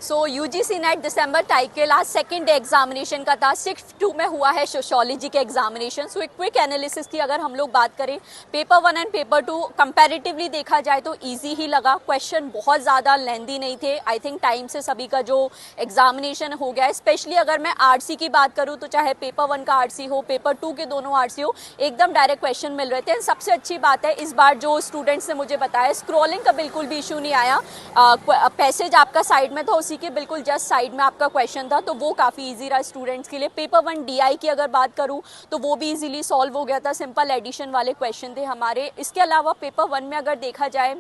सो UGC net दिसंबर type के last second day examination का था। शिफ्ट 2 में हुआ है सोशियोलॉजी के एग्जामिनेशन। सो एक क्विक एनालिसिस की अगर हम लोग बात करें, पेपर 1 एंड पेपर 2 कंपैरेटिवली देखा जाए तो इजी ही लगा। क्वेश्चन बहुत ज़्यादा लेंदी नहीं थे। आई थिंक टाइम से सभी का जो एग्जामिनेशन हो गया है। स्पेशली अगर मैं आरसी की बात करूँ तो चाहे पेपर 1 का आरसी हो, पेपर 2 के दोनों आरसी हो, एकदम डायरेक्ट क्वेश्चन मिल रहे थे। सबसे अच्छी बात है इस बार जो स्टूडेंट्स ने मुझे बताया, स्क्रॉलिंग का बिल्कुल भी इशू नहीं आया। पैसेज आपका साइड में था, उसी के बिल्कुल जस्ट साइड में आपका क्वेश्चन था, तो वो काफ़ी इजी रहा स्टूडेंट्स के लिए। पेपर 1 डीआई की अगर बात करूँ तो वो भी इजीली सॉल्व हो गया था। सिंपल एडिशन वाले क्वेश्चन थे हमारे। इसके अलावा पेपर 1 में अगर देखा जाए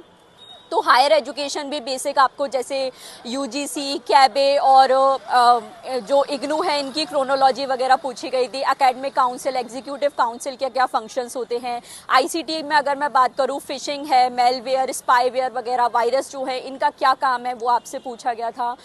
तो हायर एजुकेशन भी बेसिक आपको जैसे यूजीसी, कैबे और जो इग्नू है इनकी क्रोनोलॉजी वगैरह पूछी गई थी। एकेडमिक काउंसिल, एग्जीक्यूटिव काउंसिल के क्या फंक्शंस होते हैं। आईसीटी में अगर मैं बात करूँ, फिशिंग है, मेलवेयर, स्पाईवेयर वगैरह, वायरस जो है, इनका क्या काम है वो आपसे पूछा गया था।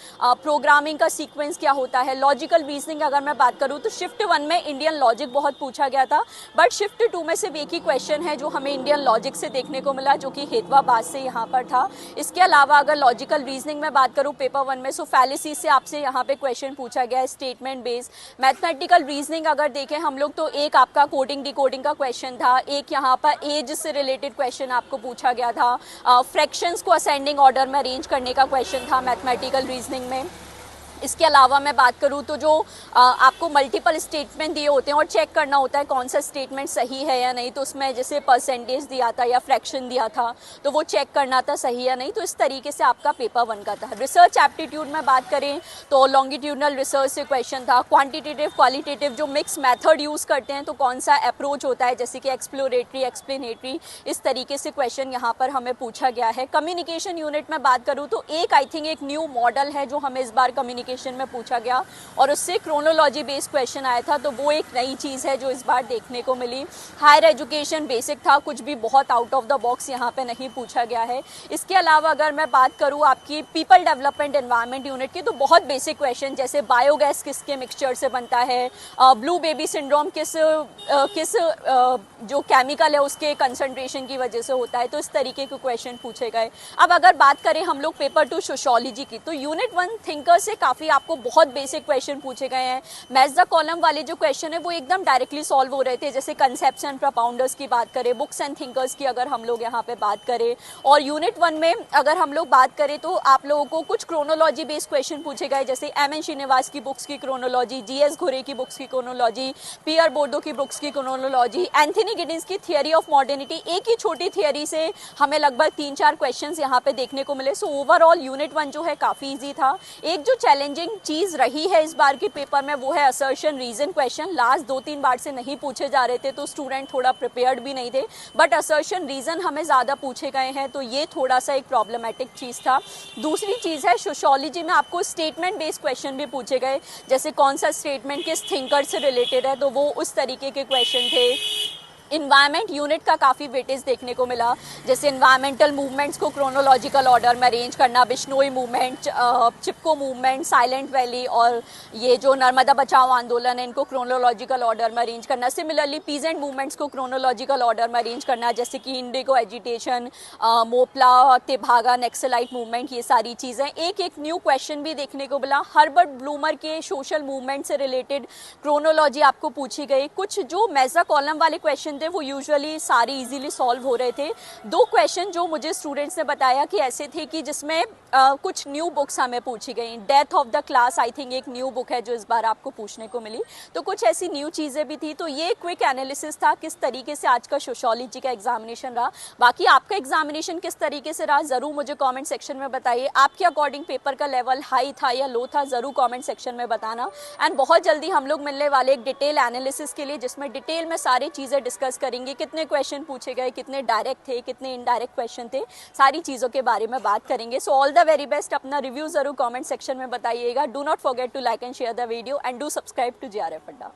प्रोग्रामिंग का सीक्वेंस क्या होता है। लॉजिकल रीजनिंग अगर मैं बात करूँ तो शिफ्ट 1 में इंडियन लॉजिक बहुत पूछा गया था, बट शिफ्ट 2 में सिर्फ एक ही क्वेश्चन है जो हमें इंडियन लॉजिक से देखने को मिला, जो कि हेदवाबाद से यहाँ पर था। इसके अलावा अगर लॉजिकल रीजनिंग में बात करूं पेपर 1 में, सो फैलेसी से आपसे यहाँ पे क्वेश्चन पूछा गया है, स्टेटमेंट बेस्ड। मैथमेटिकल रीजनिंग अगर देखें हम लोग तो एक आपका कोडिंग डिकोडिंग का क्वेश्चन था, एक यहाँ पर एज से रिलेटेड क्वेश्चन आपको पूछा गया था। फ्रैक्शंस को असेंडिंग ऑर्डर में अरेंज करने का क्वेश्चन था मैथमेटिकल रीजनिंग में। इसके अलावा मैं बात करूँ तो जो आपको मल्टीपल स्टेटमेंट दिए होते हैं और चेक करना होता है कौन सा स्टेटमेंट सही है या नहीं, तो उसमें जैसे परसेंटेज दिया था या फ्रैक्शन दिया था तो वो चेक करना था सही या नहीं। तो इस तरीके से आपका पेपर 1 का था। रिसर्च एप्टीट्यूड में बात करें तो लॉन्गिट्यूडनल रिसर्च से क्वेश्चन था। क्वान्टिटेटिव क्वालिटेटिव जो मिक्स मैथड यूज़ करते हैं तो कौन सा अप्रोच होता है, जैसे कि एक्सप्लोरेटरी, एक्सप्लेनेटरी, इस तरीके से क्वेश्चन यहाँ पर हमें पूछा गया है। कम्युनिकेशन यूनिट में बात करूँ तो एक आई थिंक एक न्यू मॉडल है जो हमें इस बार कम्युनिकेशन में पूछा गया और उससे क्रोनोलॉजी बेस्ड क्वेश्चन आया था, तो वो एक नई चीज़ है जो इस बार देखने को मिली। हायर एजुकेशन बेसिक था, कुछ भी बहुत आउट ऑफ द बॉक्स यहाँ पे नहीं पूछा गया है। इसके अलावा अगर मैं बात करूँ आपकी पीपल डेवलपमेंट एनवायरनमेंट यूनिट की, तो बहुत बेसिक क्वेश्चन जैसे बायोगैस किसके मिक्सचर से बनता है, ब्लू बेबी सिंड्रोम किस जो केमिकल है उसके कंसंट्रेशन की वजह से होता है, तो इस तरीके के क्वेश्चन पूछे गए। अब अगर बात करें हम लोग पेपर 2 सोशियोलॉजी की, तो यूनिट 1 थिंकर से काफ़ी आपको बहुत बेसिक क्वेश्चन पूछे गए हैं। मैच द कॉलम वाले जो क्वेश्चन है वो एकदम डायरेक्टली सॉल्व हो रहे थे, जैसे कंसेप्ट्स एंड प्रोपाउंडर्स की बात करें, बुक्स एंड थिंकर्स की अगर हम लोग यहाँ पे बात करें। और यूनिट 1 में अगर हम लोग बात करें तो आप लोगों को कुछ क्रोनोलॉजी बेस्ड क्वेश्चन पूछे गए, जैसे एम.एन. श्रीनिवास की बुक्स की क्रोनोलॉजी, जी.एस. घुरे की बुक्स की क्रोनोलॉजी, पीयर बोर्डो की बुक्स की क्रोनोलॉजी, एंथनी गिडिंस की थियरी ऑफ मॉडर्निटी। एक ही छोटी थियरी से हमें लगभग 3-4 क्वेश्चन यहाँ पे देखने को मिले। सो ओवरऑल यूनिट 1 जो है काफ़ी ईजी था। एक जो चैलेंजिंग चीज़ रही है इस बार के पेपर में वो है असर्शन रीजन क्वेश्चन। लास्ट 2-3 बार से नहीं पूछे जा रहे थे तो स्टूडेंट थोड़ा प्रिपेयर्ड भी नहीं थे, बट असर्शन रीजन हमें ज़्यादा पूछे गए हैं, तो ये थोड़ा सा एक प्रॉब्लमेटिक चीज़ था। दूसरी चीज़ है सोशियोलॉजी में आपको स्टेटमेंट बेस्ड क्वेश्चन भी पूछे गए, जैसे कौन सा स्टेटमेंट किस थिंकर से रिलेटेड है, तो वो उस तरीके के क्वेश्चन थे। इन्वायरमेंट यूनिट का काफ़ी वेटेज देखने को मिला, जैसे इन्वायरमेंटल मूवमेंट्स को क्रोनोलॉजिकल ऑर्डर में अरेंज करना, बिश्नोई मूवमेंट, चिपको मूवमेंट, साइलेंट वैली और ये जो नर्मदा बचाओ आंदोलन है इनको क्रोनोलॉजिकल ऑर्डर में अरेंज करना। सिमिलरली पीजेंट मूवमेंट्स को क्रोनोलॉजिकल ऑर्डर में अरेंज करना, जैसे कि Indigo agitation, Moplah, Tebhaga, Naxalite movement, ये सारी चीज़ें। एक न्यू क्वेश्चन भी देखने को मिला, हर्बर्ट ब्लूमर के सोशल मूवमेंट से रिलेटेड क्रोनोलॉजी आपको पूछी गई। कुछ जो मेजा कॉलम वाले क्वेश्चन थे वो यूजुअली सारे इजीली सॉल्व हो रहे थे। 2 क्वेश्चन जो मुझे स्टूडेंट्स ने बताया कि ऐसे थे कि जिसमें कुछ न्यू बुक्स हमें पूछी गई। Death of the class I think एक न्यू बुक है जो इस बार आपको पूछने को मिली, तो कुछ ऐसी न्यू चीज़ें भी थी। तो ये क्विक एनालिसिस था किस तरीके से आज का सोशियोलॉजी का एग्जामिनेशन रहा। बाकी आपका एग्जामिनेशन किस तरीके से रहा ज़रूर मुझे कॉमेंट सेक्शन में बताइए। आपके अकॉर्डिंग पेपर का लेवल हाई था या लो था, ज़रूर कॉमेंट सेक्शन में बताना। एंड बहुत जल्दी हम लोग मिलने वाले एक डिटेल एनालिसिस के लिए, जिसमें डिटेल में सारी चीज़ें डिस्कस करेंगे, कितने क्वेश्चन पूछे गए, कितने डायरेक्ट थे, कितने इनडायरेक्ट क्वेश्चन थे, सारी चीज़ों के बारे में बात करेंगे। So all the very best. अपना रिव्यू जरूर कमेंट सेक्शन में बताइएगा। Do not forget to like and share the video and do subscribe to JRF अड्डा।